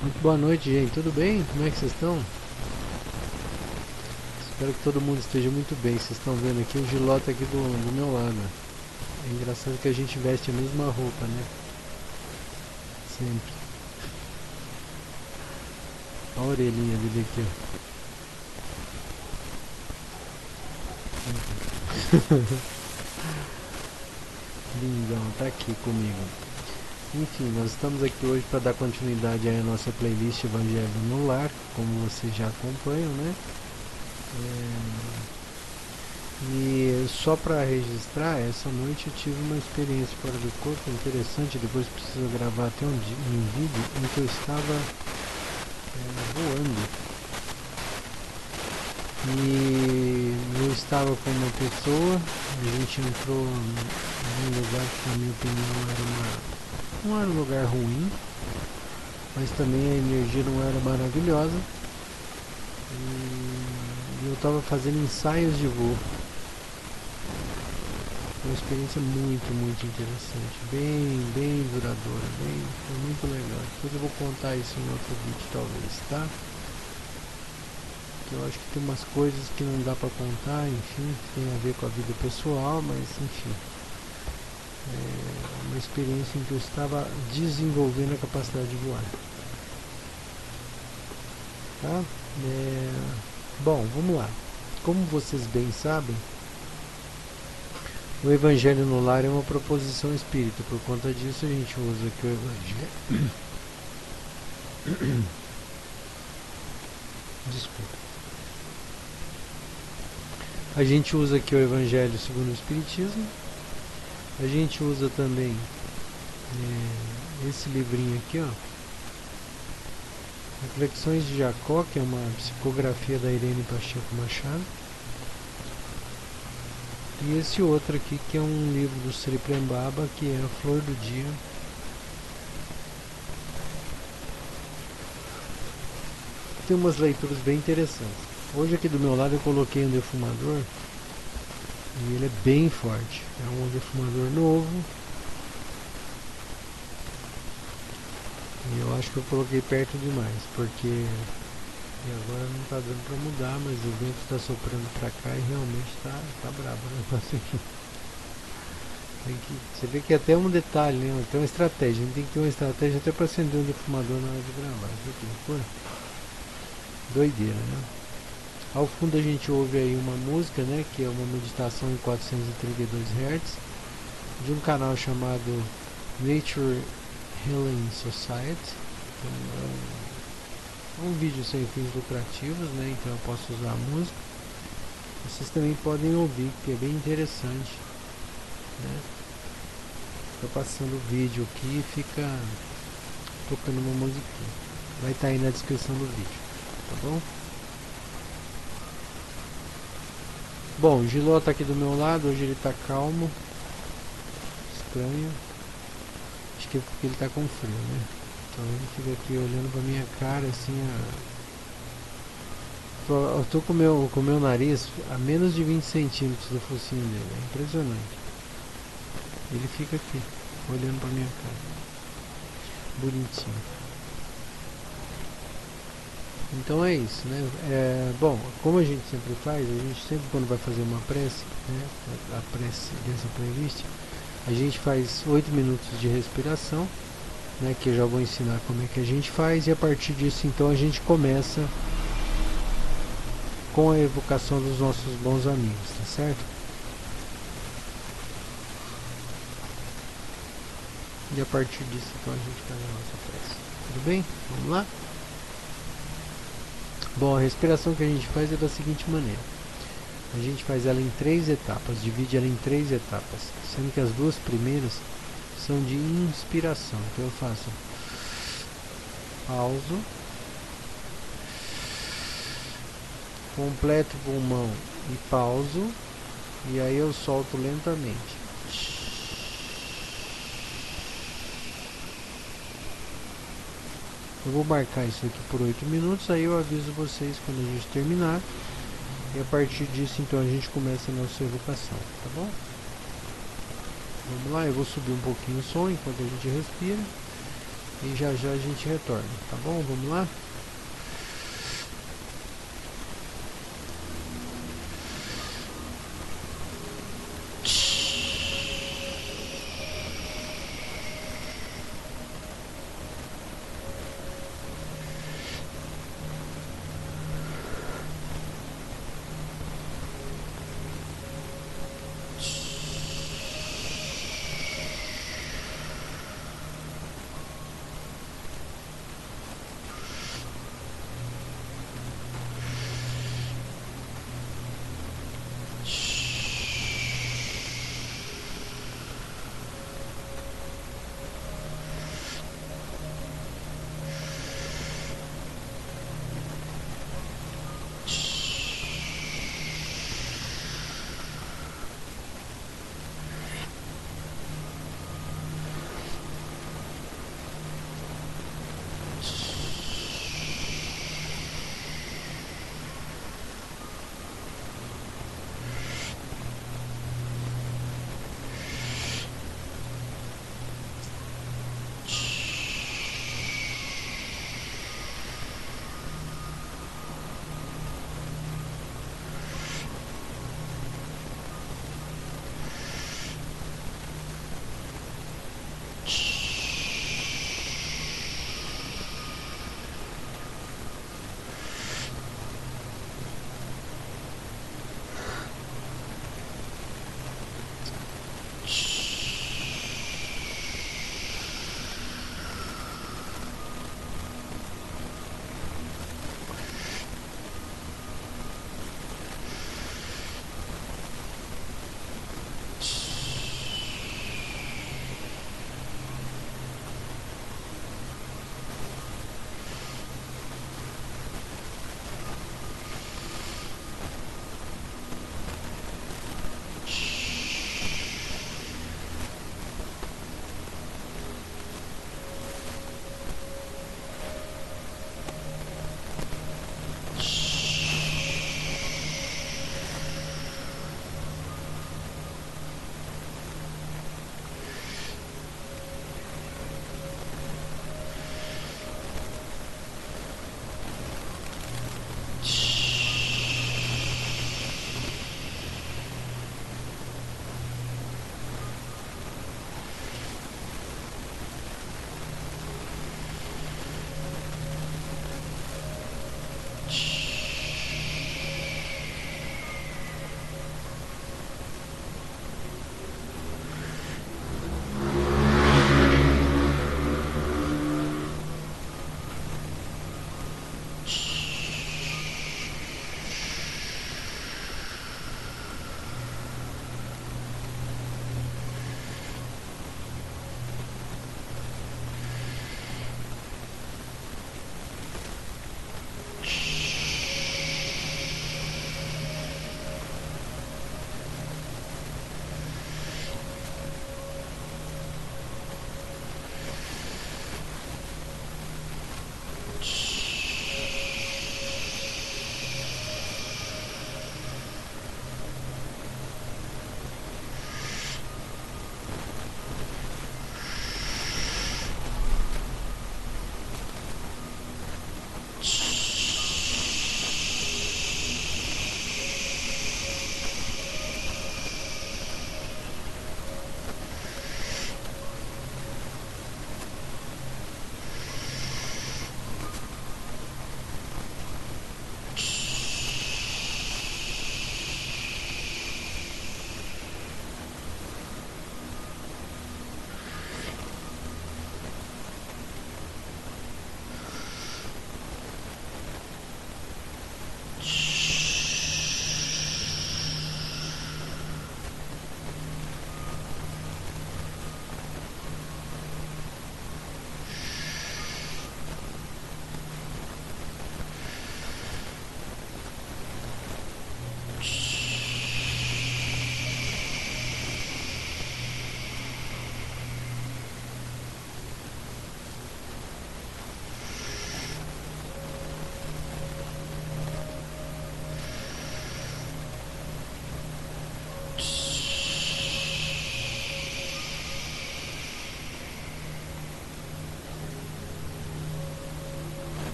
Muito boa noite, gente. Tudo bem? Como é que vocês estão? Espero que todo mundo esteja muito bem. Vocês estão vendo aqui o Giló tá aqui do meu lado. É engraçado que a gente veste a mesma roupa, né? Sempre. Olha a orelhinha dele aqui, ó. Lindão, tá aqui comigo. Enfim, nós estamos aqui hoje para dar continuidade à nossa playlist Evangelho no Lar, como vocês já acompanham, né? E só para registrar, essa noite eu tive uma experiência fora do corpo interessante. Depois preciso gravar até um vídeo em que eu estava voando. E eu estava com uma pessoa, a gente entrou num lugar que, na minha opinião, não era um lugar ruim, mas também a energia não era maravilhosa. E eu estava fazendo ensaios de voo. Uma experiência muito interessante, bem duradoura, foi muito legal. Depois eu vou contar isso em outro vídeo talvez, tá? Que eu acho que tem umas coisas que não dá pra contar, enfim, que tem a ver com a vida pessoal, mas enfim. É uma experiência em que eu estava desenvolvendo a capacidade de voar. Tá? Bom, vamos lá. Como vocês bem sabem, o Evangelho no Lar é uma proposição espírita. Por conta disso, a gente usa aqui o Evangelho. Desculpa. A gente usa aqui o Evangelho segundo o Espiritismo. A gente usa também esse livrinho aqui, ó. Reflexões de Jacó, que é uma psicografia da Irene Pacheco Machado. E esse outro aqui, que é um livro do Sri Prembaba, que é A Flor do Dia. Tem umas leituras bem interessantes. Hoje aqui do meu lado eu coloquei um defumador e ele é bem forte. É um defumador novo. E eu acho que eu coloquei perto demais, porque agora não está dando para mudar, mas o vento está soprando para cá e realmente tá bravo o negócio aqui. Você vê que é até um detalhe, né? Tem uma estratégia. A gente tem que ter uma estratégia até para acender um defumador na hora de gravar. Isso aqui, pô. Doideira, né? Ao fundo a gente ouve aí uma música, né? Que é uma meditação em 432 Hz de um canal chamado Nature Healing Society. Então, é um vídeo sem fins lucrativos, né? Então eu posso usar a música. Vocês também podem ouvir, que é bem interessante, né? Estou passando o vídeo aqui e fica tocando uma musiquinha. Vai estar aí na descrição do vídeo, tá bom? Bom, o Giló tá aqui do meu lado, hoje ele tá calmo. Estranho. Acho que é porque ele tá com frio, né? Então ele fica aqui olhando pra minha cara assim. Eu tô com o meu nariz a menos de 20 centímetros do focinho dele. É impressionante. Ele fica aqui, olhando pra minha cara. Bonitinho. Então é isso, né? Bom, como a gente sempre faz, a gente sempre quando vai fazer uma prece, né? A prece dessa playlist, a gente faz 8 minutos de respiração, né? Que eu já vou ensinar como é que a gente faz, e a partir disso então a gente começa com a evocação dos nossos bons amigos, tá certo? E a partir disso então a gente faz a nossa prece. Tudo bem? Vamos lá? Bom, a respiração que a gente faz é da seguinte maneira. A gente faz ela em 3 etapas, divide ela em 3 etapas, sendo que as 2 primeiras são de inspiração. Então eu faço pauso, completo o pulmão e pauso, e aí eu solto lentamente. Eu vou marcar isso aqui por 8 minutos, aí eu aviso vocês quando a gente terminar. E a partir disso então a gente começa a nossa evocação, tá bom? Vamos lá, eu vou subir um pouquinho o som enquanto a gente respira. e já já a gente retorna, tá bom? Vamos lá?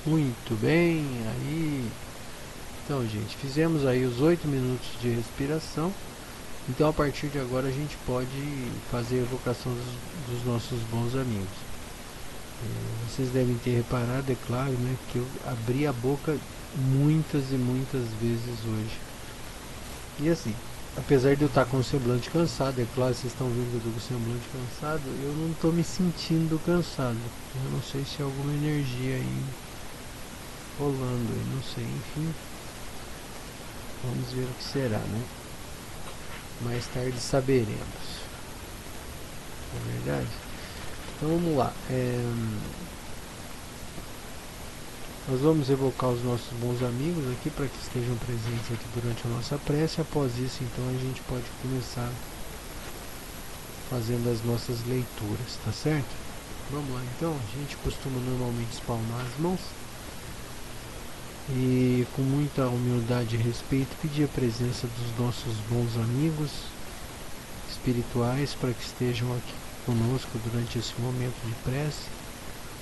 Muito bem, aí. Então, gente, fizemos aí os 8 minutos de respiração. Então, a partir de agora, a gente pode fazer a evocação dos nossos bons amigos. Vocês devem ter reparado, é claro, né, que eu abri a boca muitas e muitas vezes hoje. E assim, apesar de eu estar com o semblante cansado, é claro, vocês estão vendo que eu estou com o semblante cansado, eu não estou me sentindo cansado. Eu não sei se é alguma energia aí rolando, eu não sei, enfim. Vamos ver o que será, né? Mais tarde saberemos. Não é verdade? Então vamos lá. Nós vamos evocar os nossos bons amigos aqui para que estejam presentes aqui durante a nossa prece. Após isso, então, a gente pode começar fazendo as nossas leituras, tá certo? Vamos lá, então. A gente costuma normalmente espalmar as mãos e, com muita humildade e respeito, pedir a presença dos nossos bons amigos espirituais para que estejam aqui conosco durante esse momento de prece,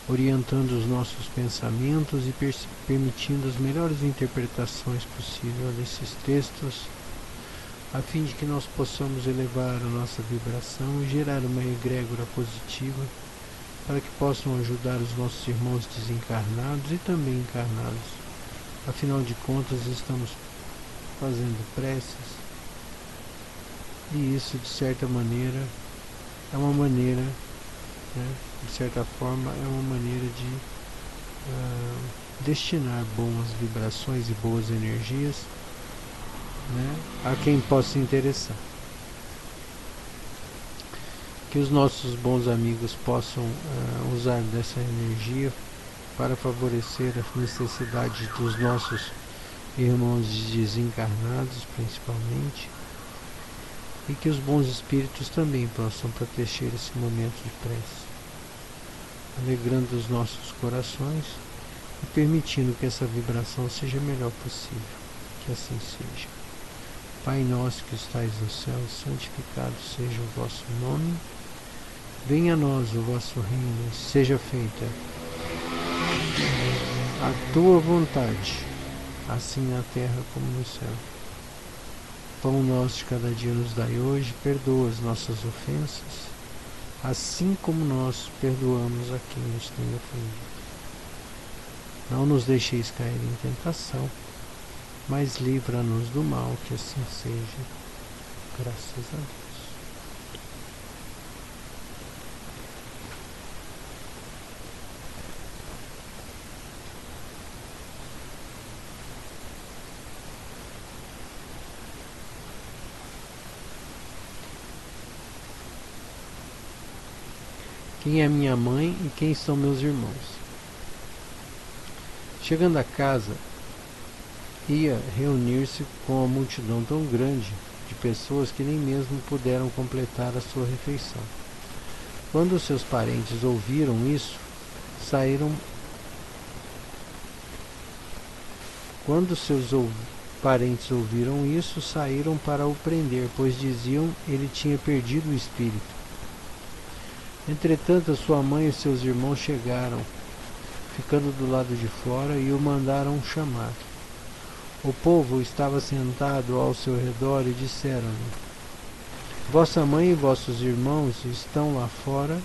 orientando os nossos pensamentos e permitindo as melhores interpretações possíveis desses textos, a fim de que nós possamos elevar a nossa vibração e gerar uma egrégora positiva para que possam ajudar os nossos irmãos desencarnados e também encarnados. Afinal de contas, estamos fazendo preces e isso, de certa maneira, é uma maneira, né, de certa forma, é uma maneira de destinar boas vibrações e boas energias, né, a quem possa se interessar. Que os nossos bons amigos possam usar dessa energia para favorecer as necessidades dos nossos irmãos desencarnados, principalmente, e que os bons espíritos também possam proteger esse momento de prece, alegrando os nossos corações e permitindo que essa vibração seja a melhor possível. Que assim seja. Pai nosso que estais no céu, santificado seja o vosso nome. Venha a nós o vosso reino, seja feita a tua vontade, assim na terra como no céu. Pão nosso de cada dia nos dai hoje, perdoa as nossas ofensas, assim como nós perdoamos a quem nos tem ofendido. Não nos deixeis cair em tentação, mas livra-nos do mal, que assim seja. Graças a Deus. Quem é minha mãe e quem são meus irmãos? Chegando a casa, ia reunir-se com uma multidão tão grande de pessoas que nem mesmo puderam completar a sua refeição. Quando seus parentes ouviram isso, saíram. Quando seus parentes ouviram isso, saíram para o prender, pois diziam ele tinha perdido o espírito. Entretanto, sua mãe e seus irmãos chegaram, ficando do lado de fora, e o mandaram chamar. O povo estava sentado ao seu redor e disseram-lhe: Vossa mãe e vossos irmãos estão lá fora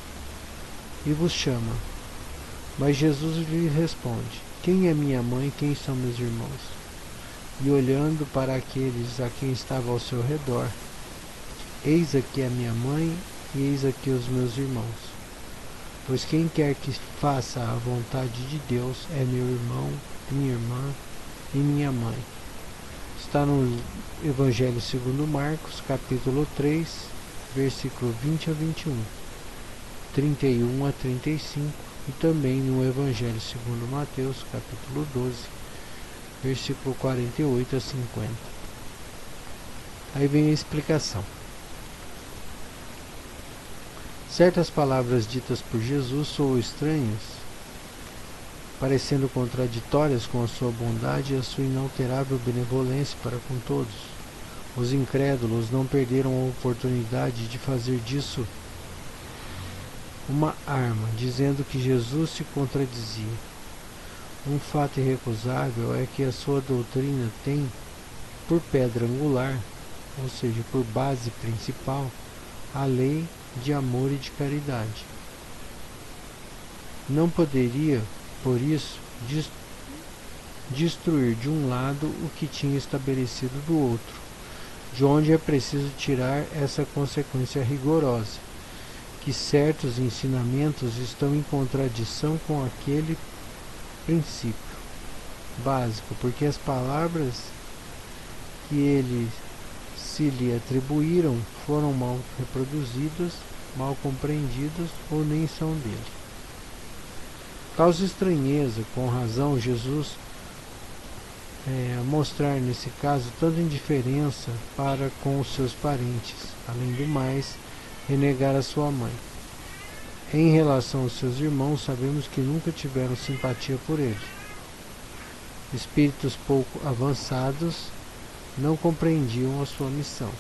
e vos chamam. Mas Jesus lhe responde: Quem é minha mãe e quem são meus irmãos? E olhando para aqueles a quem estava ao seu redor, eis aqui a minha mãe e eis aqui os meus irmãos. Pois quem quer que faça a vontade de Deus é meu irmão, minha irmã e minha mãe. Está no Evangelho segundo Marcos, capítulo 3, versículo 20 a 21, 31 a 35, e também no Evangelho segundo Mateus, capítulo 12, versículo 48 a 50. Aí vem a explicação. Certas palavras ditas por Jesus soam estranhas, parecendo contraditórias com a sua bondade e a sua inalterável benevolência para com todos. Os incrédulos não perderam a oportunidade de fazer disso uma arma, dizendo que Jesus se contradizia. Um fato irrecusável é que a sua doutrina tem por pedra angular, ou seja, por base principal, a lei de amor e de caridade. Não poderia, por isso, destruir de um lado o que tinha estabelecido do outro, de onde é preciso tirar essa consequência rigorosa, que certos ensinamentos estão em contradição com aquele princípio básico, porque as palavras que ele se lhe atribuíram foram mal reproduzidas, mal compreendidas ou nem são dele. Causa estranheza, com razão, Jesus mostrar nesse caso tanta indiferença para com os seus parentes, além do mais, renegar a sua mãe. Em relação aos seus irmãos, sabemos que nunca tiveram simpatia por ele. Espíritos pouco avançados não compreendiam a sua missão.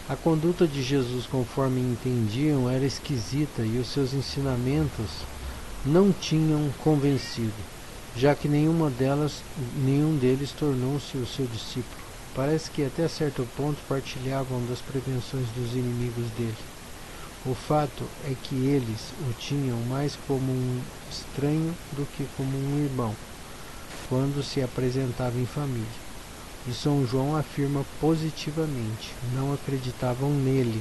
A conduta de Jesus, conforme entendiam, era esquisita e os seus ensinamentos não tinham convencido, já que nenhum deles tornou-se o seu discípulo. Parece que até certo ponto partilhavam das prevenções dos inimigos dele. O fato é que eles o tinham mais como um estranho do que como um irmão, quando se apresentava em família. E São João afirma positivamente, não acreditavam nele.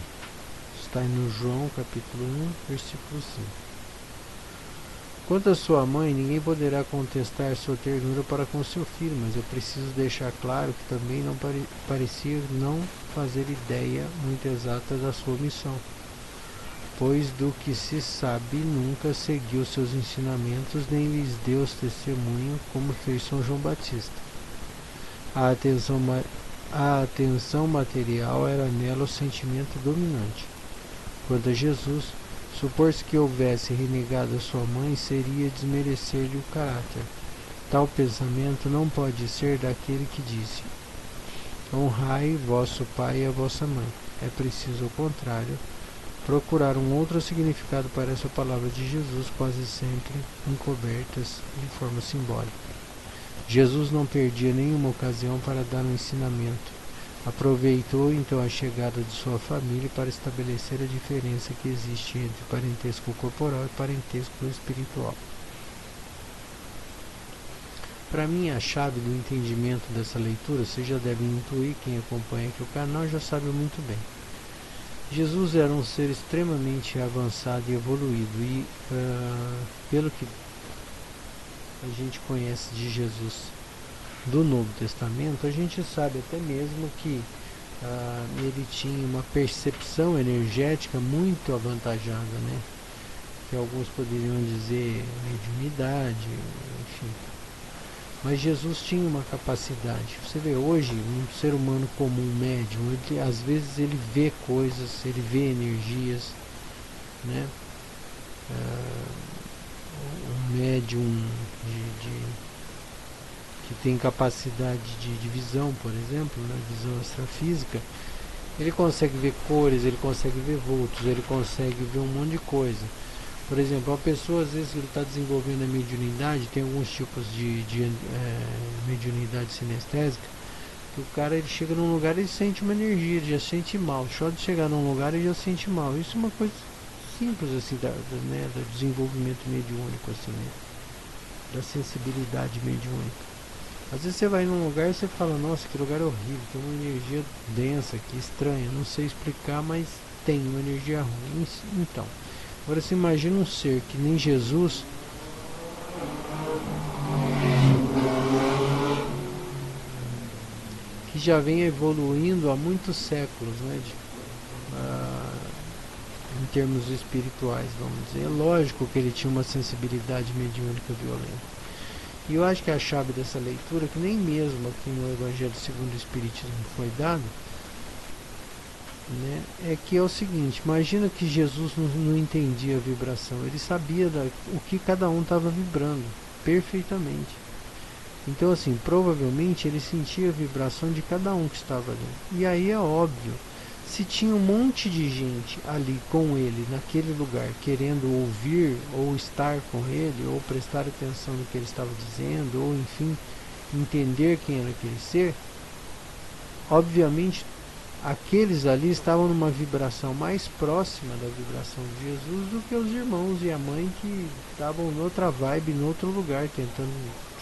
Está no João capítulo 1, versículo 5. Quanto à sua mãe, ninguém poderá contestar sua ternura para com seu filho, mas eu preciso deixar claro que também não parecia não fazer ideia muito exata da sua missão, pois do que se sabe nunca seguiu seus ensinamentos nem lhes deu testemunho como fez São João Batista. A atenção material era nela o sentimento dominante. Quanto a Jesus, supor-se que houvesse renegado a sua mãe seria desmerecer-lhe o caráter. Tal pensamento não pode ser daquele que disse: honrai vosso pai e a vossa mãe. É preciso, ao contrário, procurar um outro significado para essa palavra de Jesus, quase sempre encobertas de forma simbólica. Jesus não perdia nenhuma ocasião para dar um ensinamento. Aproveitou então a chegada de sua família para estabelecer a diferença que existe entre parentesco corporal e parentesco espiritual. Para mim, a chave do entendimento dessa leitura, vocês já devem intuir, quem acompanha aqui o canal já sabe muito bem. Jesus era um ser extremamente avançado e evoluído, e pelo que a gente conhece de Jesus do Novo Testamento, a gente sabe até mesmo que ele tinha uma percepção energética muito avantajada, né? Que alguns poderiam dizer mediunidade, enfim. Mas Jesus tinha uma capacidade. Você vê hoje um ser humano comum, médium, às vezes ele vê coisas, ele vê energias, né? Um médium que tem capacidade de visão, por exemplo, né, visão extrafísica, ele consegue ver cores, ele consegue ver vultos, ele consegue ver um monte de coisa. Por exemplo, a pessoa, às vezes, ele está desenvolvendo a mediunidade, tem alguns tipos de mediunidade sinestésica, que o cara ele chega num lugar e ele sente uma energia, ele já sente mal. Só de chegar num lugar ele já sente mal. Isso é uma coisa simples assim, do desenvolvimento mediúnico, assim, né? Da sensibilidade mediúnica. Às vezes você vai num lugar e você fala: nossa, que lugar horrível, tem uma energia densa aqui, estranha, não sei explicar, mas tem uma energia ruim. Então, agora você imagina um ser que nem Jesus, que já vem evoluindo há muitos séculos, né, em termos espirituais, vamos dizer. É lógico que ele tinha uma sensibilidade mediúnica violenta. E eu acho que a chave dessa leitura, que nem mesmo aqui no Evangelho segundo o Espiritismo foi dado, né, é que é o seguinte: imagina que Jesus não entendia a vibração, ele sabia o que cada um estava vibrando. perfeitamente. Então assim, provavelmente ele sentia a vibração de cada um que estava ali. E aí é óbvio, se tinha um monte de gente ali com ele, naquele lugar, querendo ouvir, ou estar com ele, ou prestar atenção no que ele estava dizendo, ou enfim, entender quem era aquele ser, obviamente aqueles ali estavam numa vibração mais próxima da vibração de Jesus do que os irmãos e a mãe que estavam noutra vibe, em outro lugar, tentando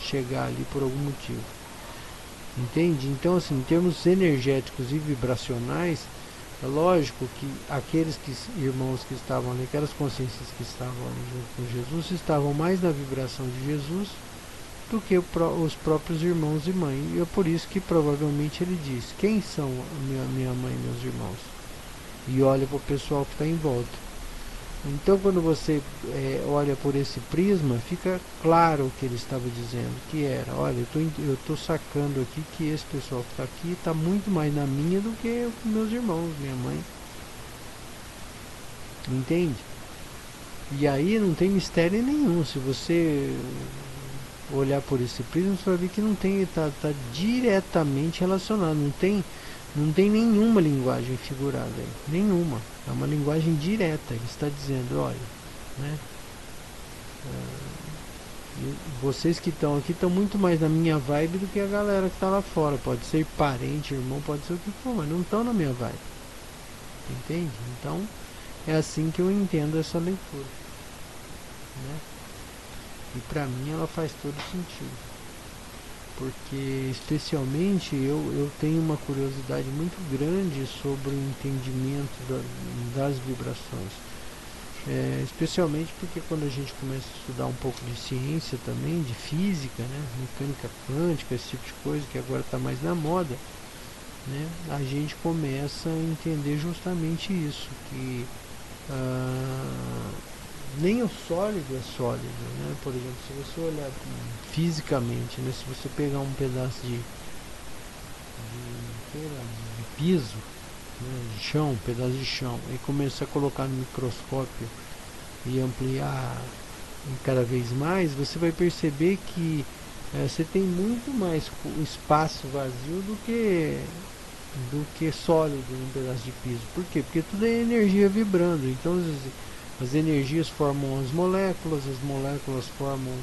chegar ali por algum motivo. Entende? Então, assim, em termos energéticos e vibracionais, é lógico que aqueles irmãos que estavam ali, aquelas consciências que estavam ali junto com Jesus, estavam mais na vibração de Jesus do que os próprios irmãos e mãe. E é por isso que provavelmente ele diz: quem são minha mãe e meus irmãos? E olha para o pessoal que está em volta. Então, quando você olha por esse prisma, fica claro o que ele estava dizendo, que era: olha, eu estou sacando aqui que esse pessoal que está aqui está muito mais na minha do que meus irmãos, minha mãe. Entende? E aí não tem mistério nenhum. Se você olhar por esse prisma, você vai ver que não tem, tá diretamente relacionado, não tem nenhuma linguagem figurada aí, nenhuma. É uma linguagem direta. Ele está dizendo: olha, né, vocês que estão aqui estão muito mais na minha vibe do que a galera que está lá fora. Pode ser parente, irmão, pode ser o que for, mas não estão na minha vibe. Entende? Então é assim que eu entendo essa leitura, né? E para mim ela faz todo sentido, porque especialmente eu tenho uma curiosidade muito grande sobre o entendimento das vibrações, especialmente porque quando a gente começa a estudar um pouco de ciência também, de física, né, mecânica quântica, esse tipo de coisa que agora está mais na moda, né, a gente começa a entender justamente isso, que nem o sólido é sólido, né? Por exemplo, se você olhar fisicamente, né? Se você pegar um pedaço de piso, né? De chão, um pedaço de chão, e começar a colocar no microscópio e ampliar cada vez mais, você vai perceber que você tem muito mais espaço vazio do que sólido num pedaço de piso. Por quê? Porque tudo é energia vibrando. Então as energias formam as moléculas formam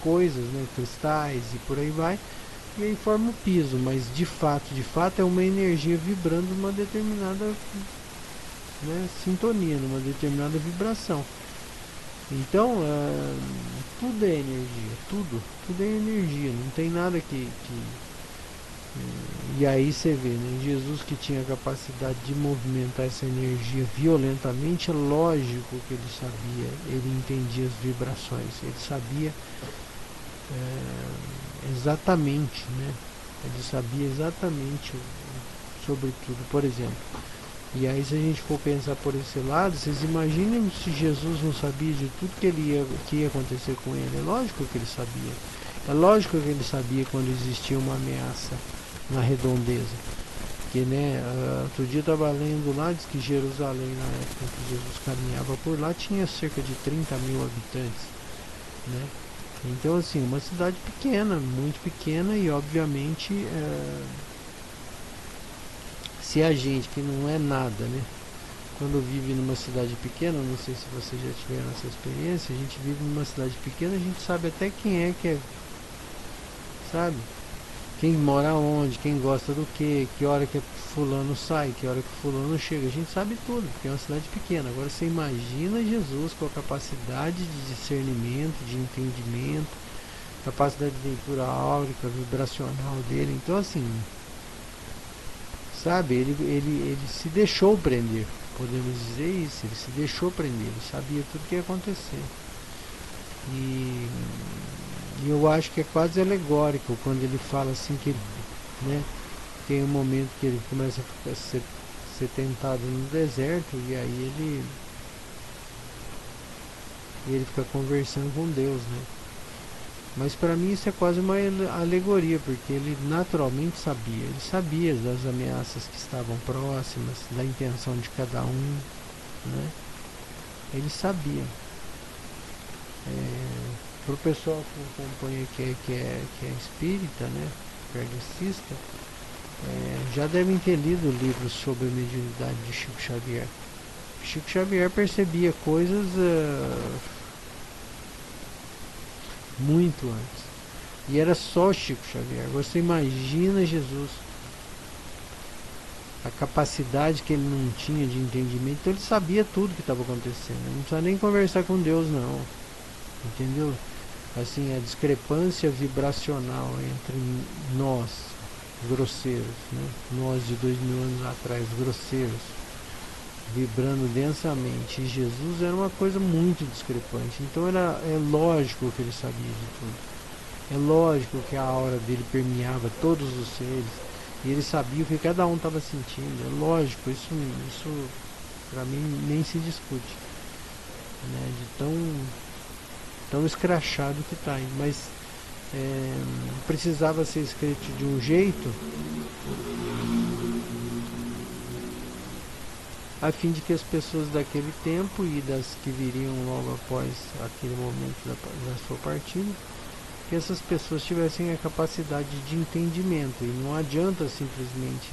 coisas, né, cristais e por aí vai, e aí forma o piso, mas de fato é uma energia vibrando numa determinada, né, sintonia, numa determinada vibração. Então tudo é energia, tudo é energia, não tem nada que e aí você vê, né, Jesus, que tinha a capacidade de movimentar essa energia violentamente, é lógico que ele sabia, ele entendia as vibrações, ele sabia exatamente, né, ele sabia exatamente sobre tudo, por exemplo. E aí, se a gente for pensar por esse lado, vocês imaginem se Jesus não sabia de tudo que ia acontecer com ele. É lógico que ele sabia. É lógico que ele sabia quando existia uma ameaça na redondeza. Porque, né, outro dia eu estava lendo lá, diz que Jerusalém, na época que Jesus caminhava por lá, tinha cerca de 30 mil habitantes, né? Então, assim, uma cidade pequena, muito pequena, e obviamente se a gente que não é nada, né, quando vive numa cidade pequena, não sei se vocês já tiveram essa experiência, a gente vive numa cidade pequena, a gente sabe até quem é que é, sabe? Quem mora onde, quem gosta do que hora que fulano sai, que hora que fulano chega, a gente sabe tudo, porque é uma cidade pequena. Agora você imagina Jesus com a capacidade de discernimento, de entendimento, capacidade de leitura áurica, vibracional dele. Então, assim, sabe, ele se deixou prender, podemos dizer isso, ele se deixou prender, ele sabia tudo o que ia acontecer. E eu acho que é quase alegórico quando ele fala assim que, né, tem um momento que ele começa a ser tentado no deserto, e aí ele fica conversando com Deus, né? Mas para mim isso é quase uma alegoria, porque ele naturalmente sabia, ele sabia das ameaças que estavam próximas, da intenção de cada um, né? Ele sabia. Para o pessoal que acompanha que é espírita, né, kardecista, já devem ter lido livros sobre a mediunidade de Chico Xavier. Chico Xavier percebia coisas muito antes. E era só Chico Xavier. Você imagina Jesus, a capacidade que ele não tinha de entendimento. Então ele sabia tudo que estava acontecendo. Ele não precisa nem conversar com Deus, não. Entendeu? Assim, a discrepância vibracional entre nós, grosseiros, né? Nós de 2000 anos atrás, grosseiros, vibrando densamente, e Jesus era uma coisa muito discrepante. Então é lógico que ele sabia de tudo. É lógico que a aura dele permeava todos os seres, e ele sabia o que cada um estava sentindo. É lógico, isso para mim nem se discute, né? De tão escrachado que está. Mas precisava ser escrito de um jeito a fim de que as pessoas daquele tempo e das que viriam logo após aquele momento da sua partida, que essas pessoas tivessem a capacidade de entendimento. E não adianta simplesmente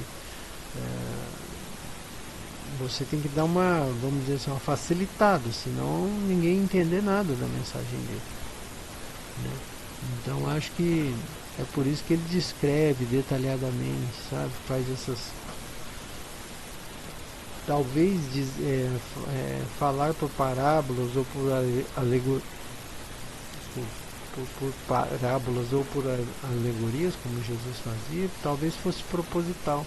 você tem que dar uma, vamos dizer assim, uma facilitada, senão ninguém entender nada da mensagem dele, né? Então acho que é por isso que ele descreve detalhadamente, sabe? Faz essas, talvez falar por parábolas ou por parábolas ou por alegorias, como Jesus fazia, talvez fosse proposital,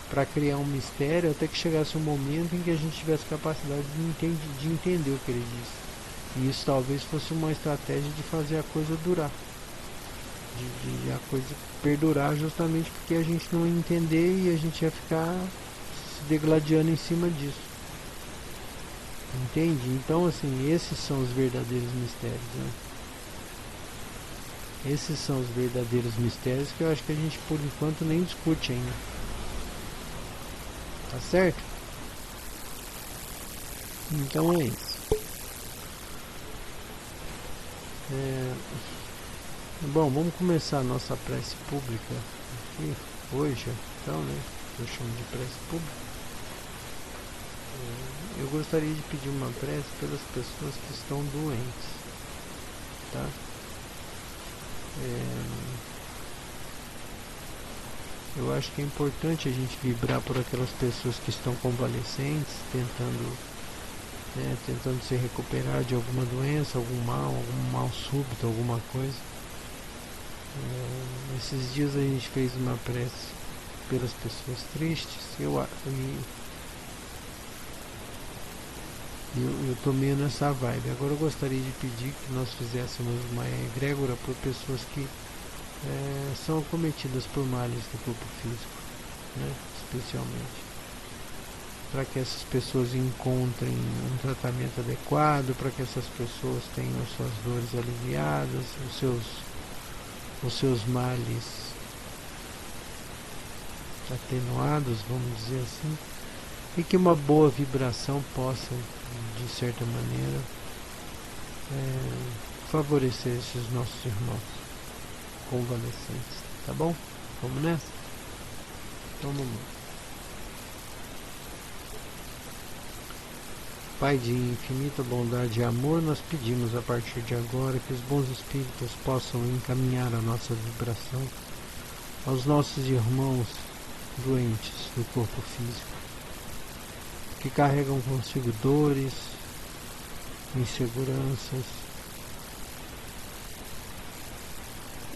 para criar um mistério até que chegasse um momento em que a gente tivesse capacidade de entender o que ele disse. E isso talvez fosse uma estratégia de fazer a coisa durar, de a coisa perdurar, justamente porque a gente não ia entender e a gente ia ficar se degladiando em cima disso. Entende? Então, assim, esses são os verdadeiros mistérios, né? Esses são os verdadeiros mistérios que eu acho que a gente, por enquanto, nem discute ainda. Tá certo? Então é isso. Bom, vamos começar a nossa prece pública aqui, hoje, então, né? Eu chamo de prece pública. Eu gostaria de pedir uma prece pelas pessoas que estão doentes, tá? Eu acho que é importante a gente vibrar por aquelas pessoas que estão convalescentes, tentando se recuperar de alguma doença, algum mal súbito, alguma coisa. Esses dias a gente fez uma prece pelas pessoas tristes, eu tô meio nessa vibe. Agora eu gostaria de pedir que nós fizéssemos uma egrégora por pessoas que são acometidas por males do corpo físico, né? Especialmente, para que essas pessoas encontrem um tratamento adequado, para que essas pessoas tenham suas dores aliviadas, os seus males atenuados, vamos dizer assim, e que uma boa vibração possa, de certa maneira, favorecer esses nossos irmãos convalescentes, tá bom? Vamos nessa? Então vamos lá. Pai de infinita bondade e amor, nós pedimos a partir de agora que os bons espíritos possam encaminhar a nossa vibração aos nossos irmãos doentes do corpo físico, que carregam consigo dores, inseguranças,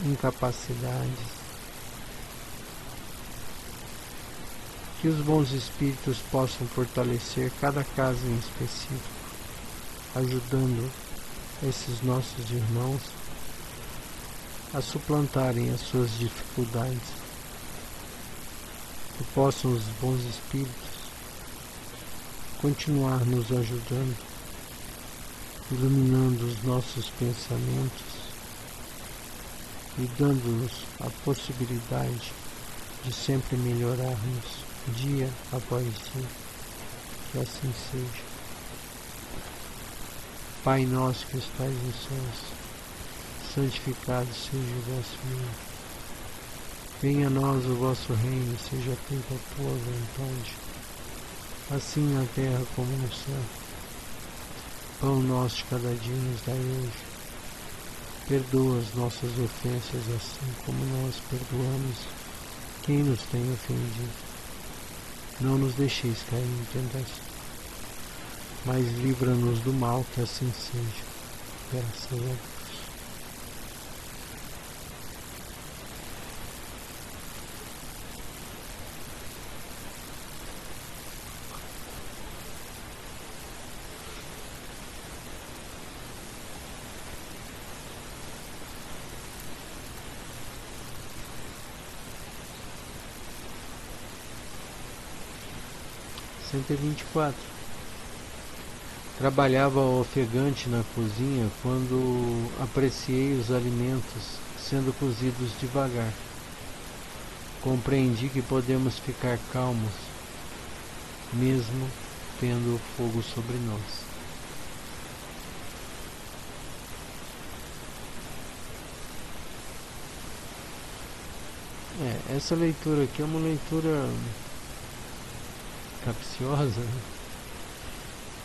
incapacidades. Que os bons espíritos possam fortalecer cada caso em específico, ajudando esses nossos irmãos a suplantarem as suas dificuldades. Que possam os bons espíritos continuar nos ajudando, iluminando os nossos pensamentos e dando-nos a possibilidade de sempre melhorarmos dia após dia. Que assim seja. Pai nosso que estais nos céus, santificado seja o vosso nome. Venha a nós o vosso reino, seja feita a tua vontade, assim na terra como no céu. Pão nosso de cada dia nos dai hoje. Perdoa as nossas ofensas, assim como nós perdoamos quem nos tem ofendido. Não nos deixeis cair em tentação, mas livra-nos do mal, que assim seja. Graças a Deus. Cento e 24. Trabalhava ofegante na cozinha quando apreciei os alimentos sendo cozidos devagar. Compreendi que podemos ficar calmos, mesmo tendo o fogo sobre nós. Essa leitura aqui é uma leitura capciosa, né?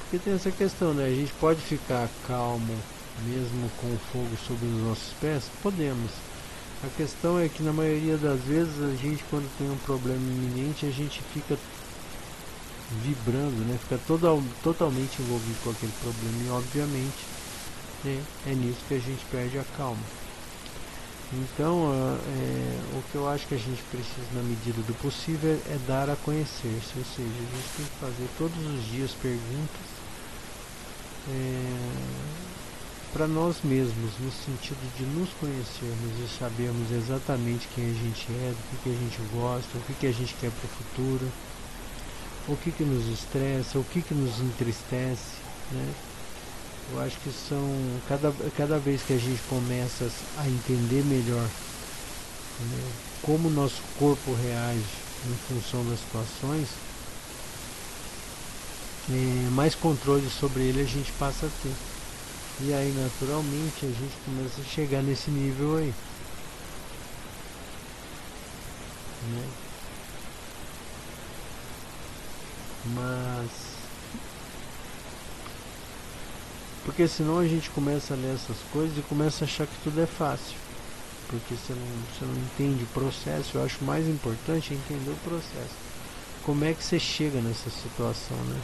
Porque tem essa questão, né? A gente pode ficar calmo mesmo com o fogo sobre os nossos pés? Podemos. A questão é que na maioria das vezes a gente, quando tem um problema iminente, a gente fica vibrando, né? Fica totalmente envolvido com aquele problema e obviamente, né, é nisso que a gente perde a calma. Então, o que eu acho que a gente precisa, na medida do possível, é dar a conhecer-se, ou seja, a gente tem que fazer todos os dias perguntas para nós mesmos, no sentido de nos conhecermos e sabermos exatamente quem a gente é, do que a gente gosta, o que a gente quer para o futuro, o que nos estressa, o que nos entristece, né? Eu acho que são, cada vez que a gente começa a entender melhor, né, como o nosso corpo reage em função das situações, mais controle sobre ele a gente passa a ter. E aí naturalmente a gente começa a chegar nesse nível aí, né? Mas porque senão a gente começa a ler essas coisas e começa a achar que tudo é fácil, porque você não entende o processo. Eu acho mais importante entender o processo. Como é que você chega nessa situação, né?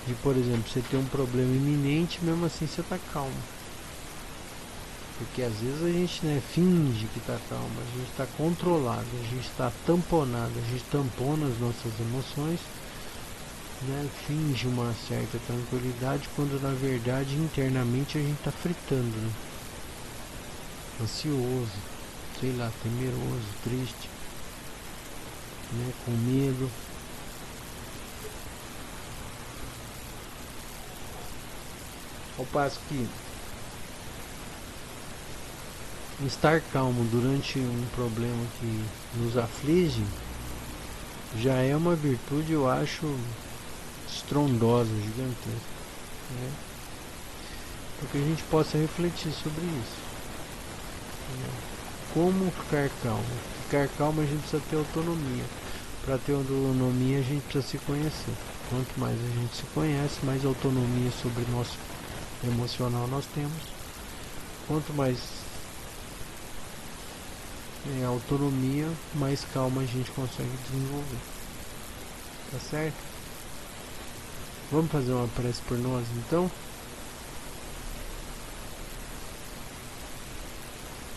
De, por exemplo, você ter um problema iminente, mesmo assim você está calmo. Porque às vezes a gente, né, finge que está calmo, a gente está controlado, a gente está tamponado, a gente tampona as nossas emoções, né, finge uma certa tranquilidade, quando na verdade internamente a gente está fritando, né? Ansioso, sei lá, temeroso, triste, né, com medo. Ao passo que estar calmo durante um problema que nos aflige já é uma virtude, eu acho, estrondosa, gigantesca, né? Para que a gente possa refletir sobre isso, né? Como ficar calmo? Ficar calmo, a gente precisa ter autonomia. Para ter autonomia a gente precisa se conhecer. Quanto mais a gente se conhece, mais autonomia sobre o nosso emocional nós temos. Quanto mais autonomia, mais calma a gente consegue desenvolver. Tá certo? Vamos fazer uma prece por nós então?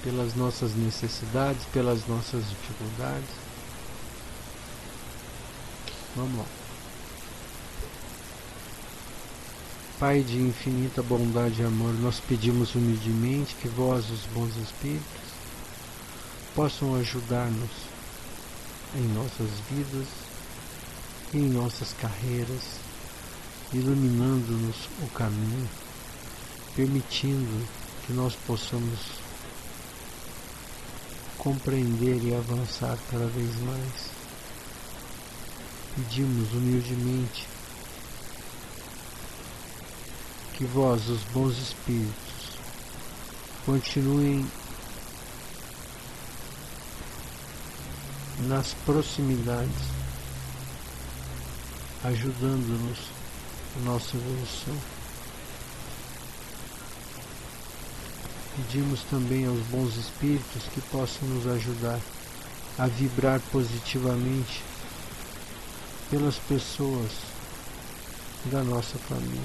Pelas nossas necessidades, pelas nossas dificuldades. Vamos lá. Pai de infinita bondade e amor, nós pedimos humildemente que vós, os bons espíritos, possam ajudar-nos em nossas vidas e em nossas carreiras, iluminando-nos o caminho, permitindo que nós possamos compreender e avançar cada vez mais. Pedimos humildemente que vós, os bons espíritos, continuem nas proximidades, ajudando-nos na nossa evolução. Pedimos também aos bons espíritos que possam nos ajudar a vibrar positivamente pelas pessoas da nossa família,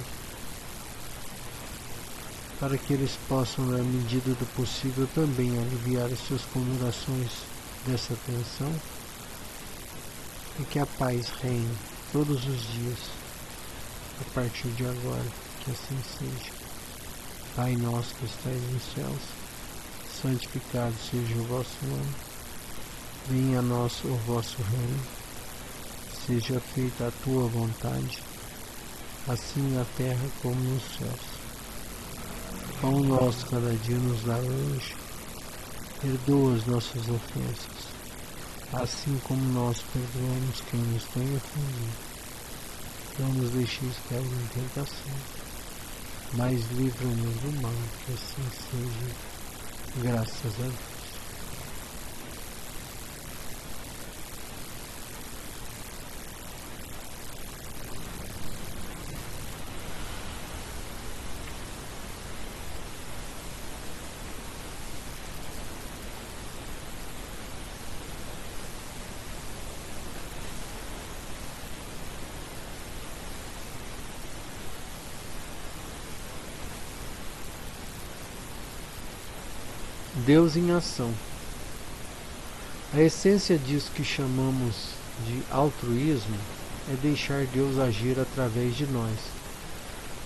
para que eles possam, na medida do possível, também aliviar as suas comemorações dessa tensão, e que a paz reine todos os dias, a partir de agora, que assim seja. Pai nosso que estais nos céus, santificado seja o vosso nome, venha a nós o vosso reino, seja feita a tua vontade, assim na terra como nos céus. Pão nosso cada dia nos dá hoje, perdoa as nossas ofensas, assim como nós perdoamos quem nos tem ofendido. Não nos deixeis cair em tentação, mas livra-nos do mal, que assim seja, graças a Deus. Deus em ação. A essência disso que chamamos de altruísmo é deixar Deus agir através de nós.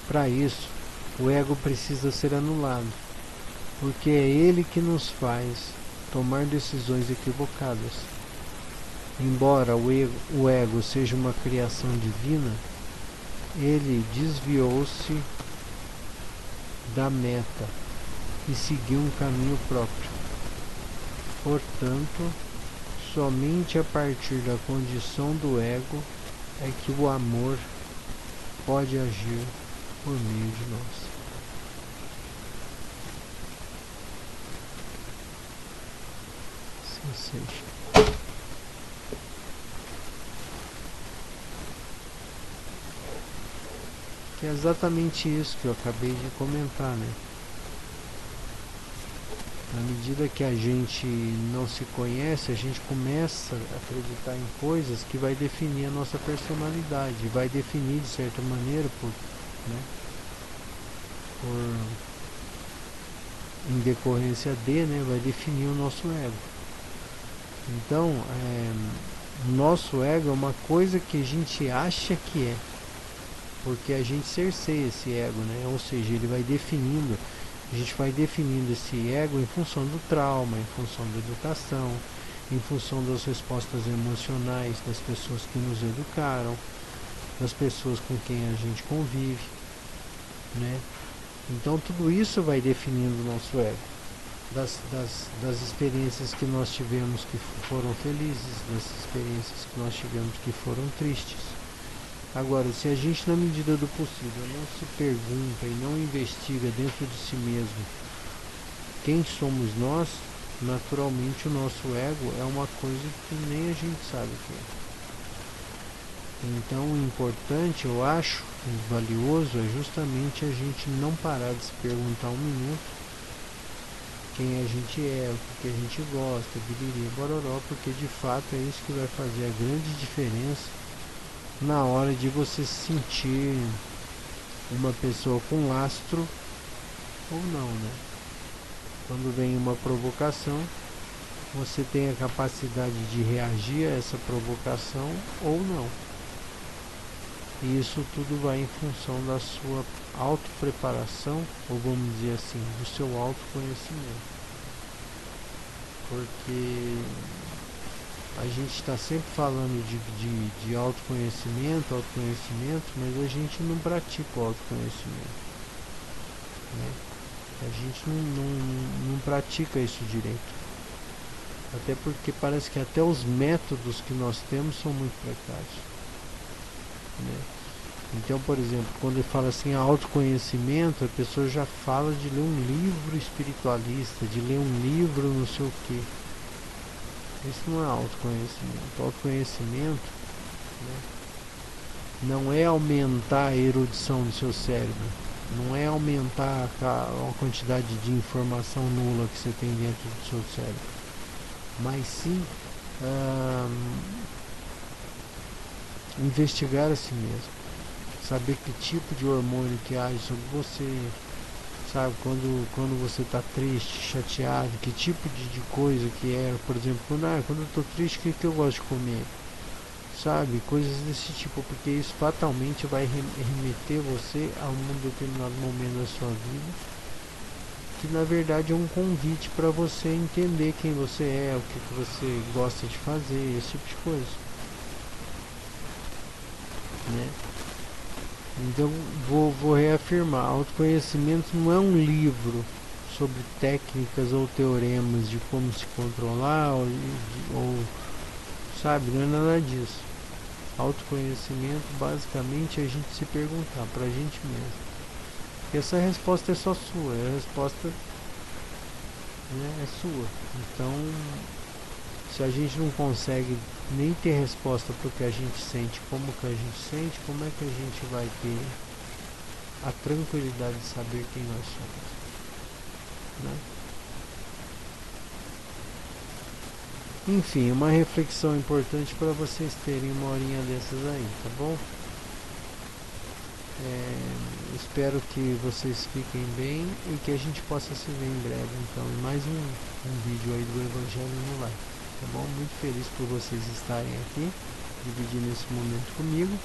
Para isso, o ego precisa ser anulado, porque é ele que nos faz tomar decisões equivocadas. Embora o ego seja uma criação divina, ele desviou-se da meta e seguiu um caminho próprio. Portanto, somente a partir da condição do ego é que o amor pode agir por meio de nós. Assim seja. Que é exatamente isso que eu acabei de comentar, né? Na medida que a gente não se conhece, a gente começa a acreditar em coisas que vai definir a nossa personalidade, vai definir de certa maneira em decorrência de, vai definir o nosso ego. Então, o nosso ego é uma coisa que a gente acha que é, porque a gente cerceia esse ego, ou seja, ele vai definindo. A gente vai definindo esse ego em função do trauma, em função da educação, em função das respostas emocionais das pessoas que nos educaram, das pessoas com quem a gente convive, Então tudo isso vai definindo o nosso ego, das experiências que nós tivemos que foram felizes, das experiências que nós tivemos que foram tristes. Agora, se a gente, na medida do possível, não se pergunta e não investiga dentro de si mesmo quem somos nós, naturalmente o nosso ego é uma coisa que nem a gente sabe o que é. Então, o importante, eu acho, o valioso, é justamente a gente não parar de se perguntar um minuto quem a gente é, o que a gente gosta, biriri, bororó, porque de fato é isso que vai fazer a grande diferença na hora de você se sentir uma pessoa com lastro ou não, Quando vem uma provocação, você tem a capacidade de reagir a essa provocação ou não. E isso tudo vai em função da sua autopreparação, ou vamos dizer assim, do seu autoconhecimento. Porque a gente está sempre falando de autoconhecimento, mas a gente não pratica o autoconhecimento. A gente não pratica isso direito. Até porque parece que até os métodos que nós temos são muito precários. Então, por exemplo, quando ele fala assim autoconhecimento, a pessoa já fala de ler um livro espiritualista, de ler um livro não sei o que. Isso não é autoconhecimento. Autoconhecimento, né, não é aumentar a erudição do seu cérebro, não é aumentar a quantidade de informação nula que você tem dentro do seu cérebro, mas sim investigar a si mesmo, saber que tipo de hormônio que age sobre você, sabe, quando você está triste, chateado, que tipo de coisa que é, por exemplo, quando eu estou triste, o que eu gosto de comer, sabe, coisas desse tipo, porque isso fatalmente vai remeter você a um determinado momento da sua vida, que na verdade é um convite para você entender quem você é, o que você gosta de fazer, esse tipo de coisa, né? Então vou reafirmar, autoconhecimento não é um livro sobre técnicas ou teoremas de como se controlar ou sabe, não é nada disso. Autoconhecimento basicamente é a gente se perguntar pra gente mesmo. E essa resposta é só sua, a resposta, né, é sua. Então, se a gente não consegue nem ter resposta para o que a gente sente, como que a gente sente, como é que a gente vai ter a tranquilidade de saber quem nós somos, né? Enfim, uma reflexão importante para vocês terem uma horinha dessas aí, tá bom? Espero que vocês fiquem bem e que a gente possa se ver em breve, então, em mais um vídeo aí do Evangelho no Lar, tá bom? Muito feliz por vocês estarem aqui, dividindo esse momento comigo,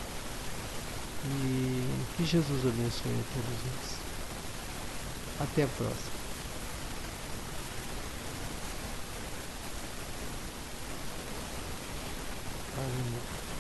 e que Jesus abençoe a todos nós. Até a próxima. Caramba.